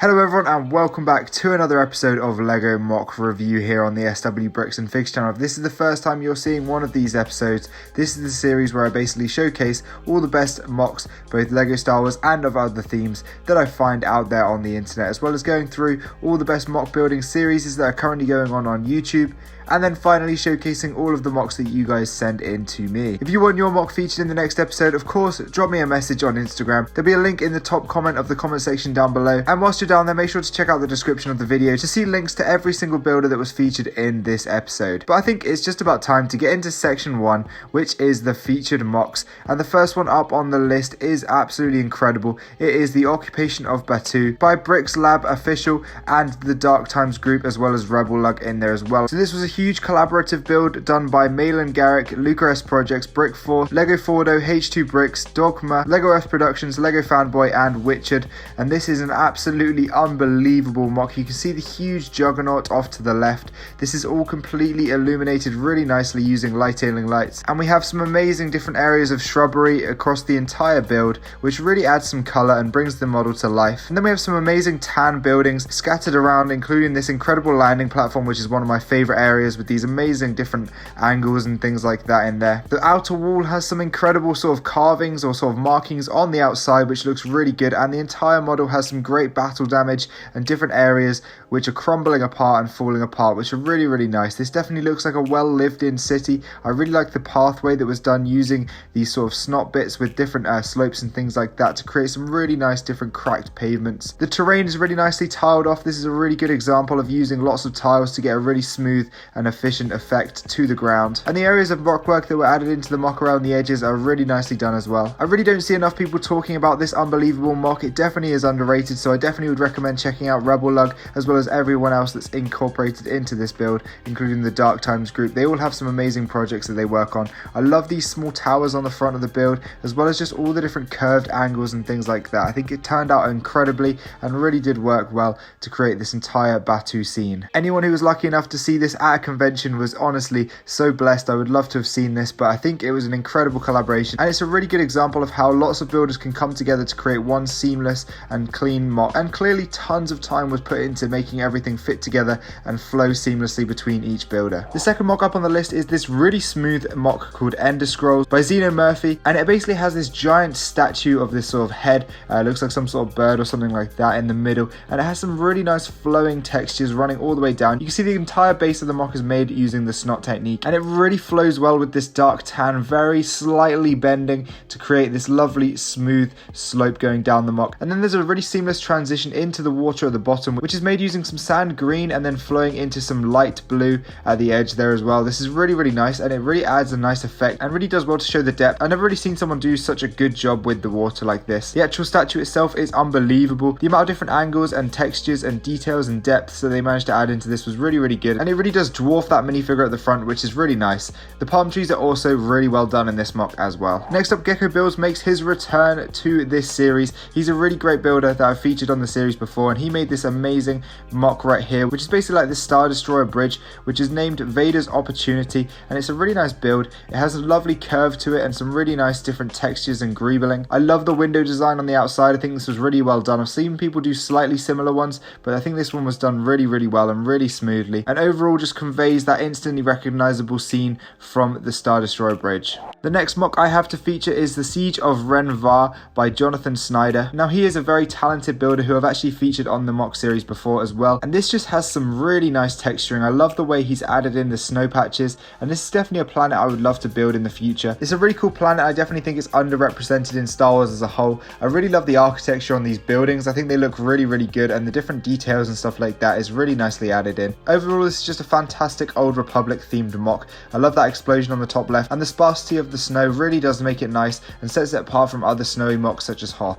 Hello everyone and welcome back to another episode of Lego Moc review here on the SW Bricks and Figs channel. If this is the first time you're seeing one of these episodes, this is the series where I basically showcase all the best MOCs, both Lego Star Wars and of other themes that I find out there on the internet, as well as going through all the best MOC building series that are currently going on YouTube, and then finally showcasing all of the MOCs that you guys send in to me. If you want your MOC featured in the next episode, of course, drop me a message on Instagram. There'll be a link in the top comment of the comment section down below, and whilst you're down there, make sure to check out the description of the video to see links to every single builder that was featured in this episode. But I think it's just about time to get into section 1, which is the featured MOCs, and the first one up on the list is absolutely incredible. It is the Occupation of Batuu by Bricks Lab Official and the Dark Times group, as well as Rebel Lug in there as well. So this was a huge collaborative build done by Malin Garrick, Luca S Projects, Brick 4, Lego Fordo, H2 Bricks, Dogma, Lego Earth Productions, Lego Fanboy and Witchard, and this is an absolutely unbelievable MOC. You can see the huge juggernaut off to the left. This is all completely illuminated really nicely using light-tailing lights, and we have some amazing different areas of shrubbery across the entire build, which really adds some colour and brings the model to life. And then we have some amazing tan buildings scattered around, including this incredible landing platform, which is one of my favourite areas, with these amazing different angles and things like that in there. The outer wall has some incredible sort of carvings or sort of markings on the outside, which looks really good, and the entire model has some great battle damage and different areas which are crumbling apart and falling apart, which are really nice. This definitely looks like a well lived in city. I really like the pathway that was done using these sort of snot bits with different slopes and things like that to create some really nice different cracked pavements. The terrain is really nicely tiled off. This is a really good example of using lots of tiles to get a really smooth and efficient effect to the ground. And the areas of rockwork that were added into the MOC around the edges are really nicely done as well. I really don't see enough people talking about this unbelievable MOC. It definitely is underrated, so I definitely would recommend checking out Rebel Lug as well as everyone else that's incorporated into this build, including the Dark Times group. They all have some amazing projects that they work on. I love these small towers on the front of the build, as well as just all the different curved angles and things like that. I think it turned out incredibly and really did work well to create this entire Batuu scene. Anyone who was lucky enough to see this at a convention was honestly so blessed. I would love to have seen this, but I think it was an incredible collaboration, and it's a really good example of how lots of builders can come together to create one seamless and clean MOC, and clearly tons of time was put into making everything fit together and flow seamlessly between each builder. The second MOC up on the list is this really smooth MOC called Ender Scrolls by Zeno Murphy, and it basically has this giant statue of this sort of head, looks like some sort of bird or something like that in the middle, and it has some really nice flowing textures running all the way down. You can see the entire base of the MOC is made using the snot technique, and it really flows well with this dark tan, very slightly bending to create this lovely smooth slope going down the MOC. And then there's a really seamless transition into the water at the bottom, which is made using some sand green and then flowing into some light blue at the edge there as well. This is really nice, and it really adds a nice effect and really does well to show the depth. I've never really seen someone do such a good job with the water like this. The actual statue itself is unbelievable. The amount of different angles and textures and details and depths that they managed to add into this was really good, and it really does dwarf that minifigure at the front, which is really nice. The palm trees are also really well done in this MOC as well. Next up, Gecko Builds makes his return to this series. He's a really great builder that I've featured on the series before, and he made this amazing MOC right here, which is basically like this Star Destroyer bridge, which is named Vader's Opportunity, and it's a really nice build. It has a lovely curve to it and some really nice different textures and greebling. I love the window design on the outside. I think this was really well done. I've seen people do slightly similar ones, but I think this one was done really well and really smoothly, and overall just conveys that instantly recognizable scene from the Star Destroyer bridge. The next MOC I have to feature is the Siege of Ren Var by Jonathan Snyder. Now, he is a very talented builder who I've actually featured on the MOC series before as well, and this just has some really nice texturing. I love the way he's added in the snow patches, and this is definitely a planet I would love to build in the future. It's a really cool planet. I definitely think it's underrepresented in Star Wars as a whole. I really love the architecture on these buildings. I think they look really good, and the different details and stuff like that is really nicely added in. Overall, this is just a fantastic Old Republic themed MOC. I love that explosion on the top left, and the sparsity of the snow really does make it nice and sets it apart from other snowy MOCs such as Hoth.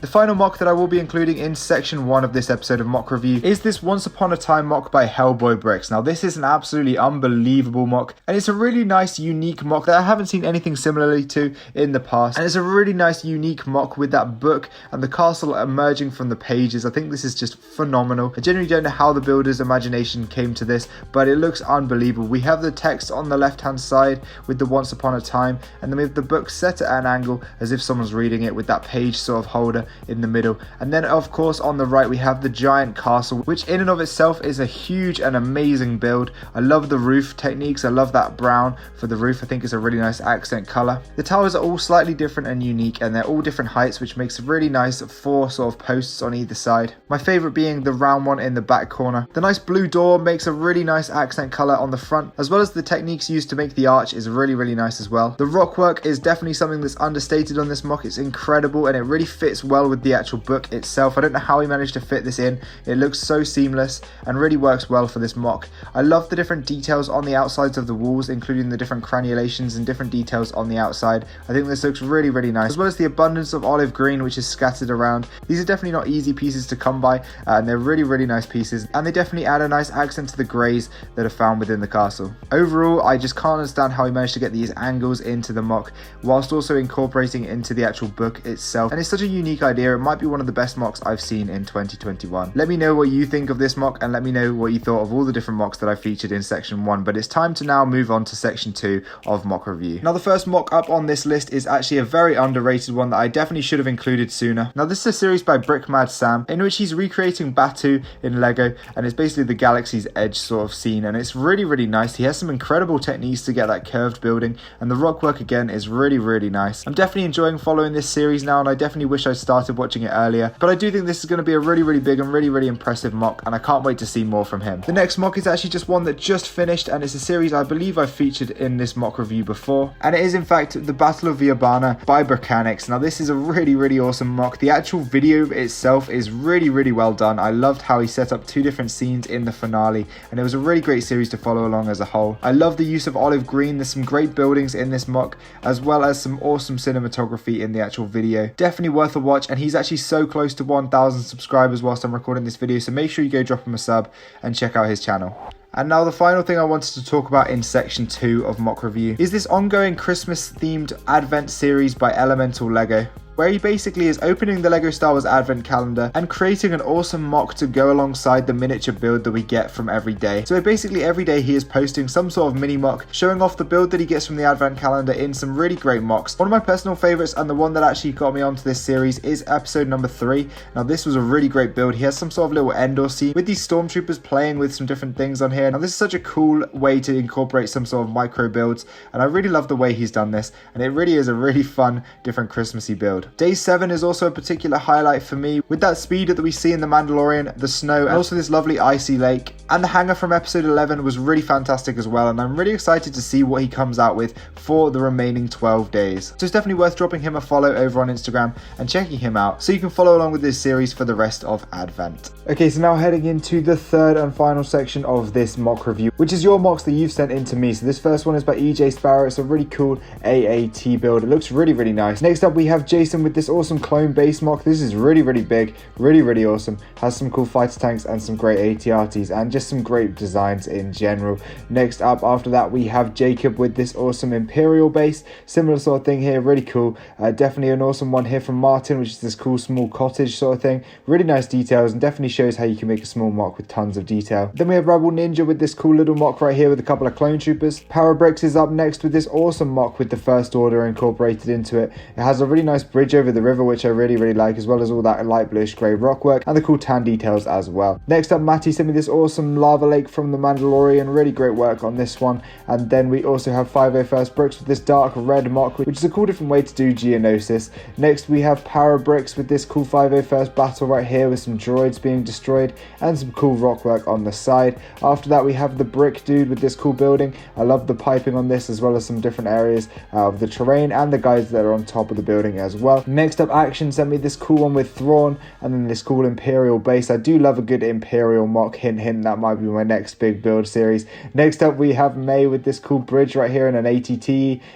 The final MOC that I will be including in section 1 of this episode of MOC Review is this Once Upon a Time MOC by Hellboy Bricks. Now, this is an absolutely unbelievable MOC, and it's a really nice, unique MOC that I haven't seen anything similarly to in the past. And it's a really nice, unique MOC with that book and the castle emerging from the pages. I think this is just phenomenal. I genuinely don't know how the builder's imagination came to this, but it looks unbelievable. We have the text on the left-hand side with the Once Upon a Time, and then we have the book set at an angle as if someone's reading it with that page sort of holder. in the middle. And then of course on the right we have the giant castle, which in and of itself is a huge and amazing build. I love the roof techniques. I love that brown for the roof. I think it's a really nice accent color. The towers are all slightly different and unique, and they're all different heights, which makes a really nice 4 sort of posts on either side. My favorite being the round one in the back corner. The nice blue door makes a really nice accent color on the front, as well as the techniques used to make the arch is really nice as well. The rock work is definitely something that's understated on this mock. It's incredible and it really fits well with the actual book itself. I don't know how he managed to fit this in. It looks so seamless and really works well for this mock. I love the different details on the outsides of the walls, including the different crenulations and different details on the outside. I think this looks really nice, as well as the abundance of olive green which is scattered around. These are definitely not easy pieces to come by, and they're really nice pieces, and they definitely add a nice accent to the greys that are found within the castle. Overall, I just can't understand how he managed to get these angles into the mock whilst also incorporating it into the actual book itself, and it's such a unique idea. It might be one of the best mocks I've seen in 2021. Let me know what you think of this mock, and let me know what you thought of all the different mocks that I featured in section 1, but it's time to now move on to section 2 of mock review. Now the first mock up on this list is actually a very underrated one that I definitely should have included sooner. Now this is a series by Brickmad Sam in which he's recreating Batuu in Lego, and it's basically the galaxy's edge sort of scene, and it's really nice. He has some incredible techniques to get that curved building, and the rock work again is really nice. I'm definitely enjoying following this series now, and I definitely wish I'd started watching it earlier, but I do think this is going to be a really big and really impressive mock, and I can't wait to see more from him. The next mock is actually just one that just finished, and it's a series I believe I've featured in this mock review before, and it is in fact the Battle of Viabana by Brickanics. Now this is a really awesome mock. The actual video itself is really well done. I loved how he set up 2 different scenes in the finale, and it was a really great series to follow along as a whole. I love the use of olive green. There's some great buildings in this mock, as well as some awesome cinematography in the actual video. Definitely worth a watch, and he's actually so close to 1,000 subscribers whilst I'm recording this video, so make sure you go drop him a sub and check out his channel. And now the final thing I wanted to talk about in section 2 of mock review is this ongoing Christmas themed advent series by Elemental Lego, where he basically is opening the Lego Star Wars advent calendar and creating an awesome mock to go alongside the miniature build that we get from every day. So basically every day he is posting some sort of mini mock showing off the build that he gets from the advent calendar in some really great mocks. One of my personal favorites, and the one that actually got me onto this series, is episode number 3. Now this was a really great build. He has some sort of little Endor scene with these stormtroopers playing with some different things on here. Now this is such a cool way to incorporate some sort of micro builds, and I really love the way he's done this, and it really is a really fun different Christmassy build. Day 7 is also a particular highlight for me, with that speed that we see in The Mandalorian, the snow, and also this lovely icy lake. And the hangar from episode 11 was really fantastic as well, and I'm really excited to see what he comes out with for the remaining 12 days. So it's definitely worth dropping him a follow over on Instagram and checking him out so you can follow along with this series for the rest of Advent. Okay, so now heading into the third and final section of this mock review, which is your mocks that you've sent in to me. So this first one is by EJ Sparrow. It's a really cool AAT build. It looks really nice. Next up we have Jason with this awesome clone base mock. This is really big, really awesome. Has some cool fighter tanks and some great AT-ATs and just some great designs in general. Next up after that we have Jacob with this awesome Imperial base. Similar sort of thing here, really cool. Definitely an awesome one here from Martin, which is this cool small cottage sort of thing. Really nice details and definitely shows how you can make a small mock with tons of detail. Then we have Rebel Ninja with this cool little mock right here with a couple of clone troopers. Parabricks is up next with this awesome mock with the First Order incorporated into it. It has a really nice bridge over the river, which I really like, as well as all that light bluish grey rock work and the cool tan details as well. Next up, Matty sent me this awesome lava lake from The Mandalorian. Really great work on this one. And then we also have 501st Bricks with this dark red mock, which is a cool different way to do Geonosis. Next we have Parabricks with this cool 501st battle right here with some droids being destroyed and some cool rock work on the side. After that we have the Brick Dude with this cool building. I love the piping on this, as well as some different areas of the terrain and the guys that are on top of the building as well. Next up, Action sent me this cool one with Thrawn and then this cool Imperial base. I do love a good Imperial mock, hint that might be my next big build series. Next up we have May with this cool bridge right here and an ATT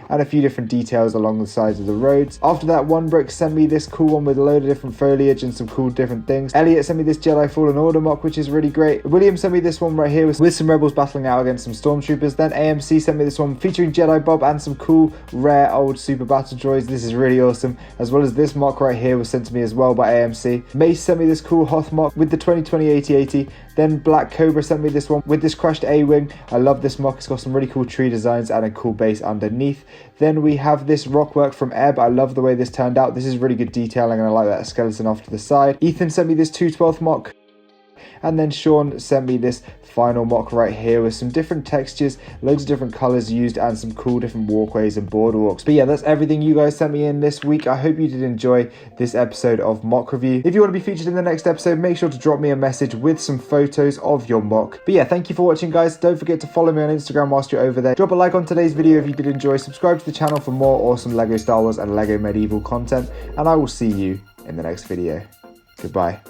and a few different details along the sides of the roads. After that, One Brick sent me this cool one with a load of different foliage and some cool different things. Elliot sent me this Jedi Fallen Order mock, which is really great. William sent me this one right here with some rebels battling out against some stormtroopers. Then AMC sent me this one featuring Jedi Bob and some cool rare old super battle droids. This is really awesome, as well as this mock right here was sent to me as well by AMC. Mace sent me this cool Hoth mock with the 2020 AT-AT. Then Black Cobra Cobra sent me this one with this crushed A-wing. I love this mock. It's got some really cool tree designs and a cool base underneath. Then we have this rockwork from Ebb. I love the way this turned out. This is really good detailing and I like that skeleton off to the side. Ethan sent me this 2/12 mock. And then Sean sent me this final mock right here with some different textures, loads of different colors used, and some cool different walkways and boardwalks. But yeah, that's everything you guys sent me in this week. I hope you did enjoy this episode of mock review. If you want to be featured in the next episode, make sure to drop me a message with some photos of your mock. But yeah, thank you for watching, guys. Don't forget to follow me on Instagram whilst you're over there. Drop a like on today's video if you did enjoy. Subscribe to the channel for more awesome Lego Star Wars and Lego Medieval content, and I will see you in the next video. Goodbye.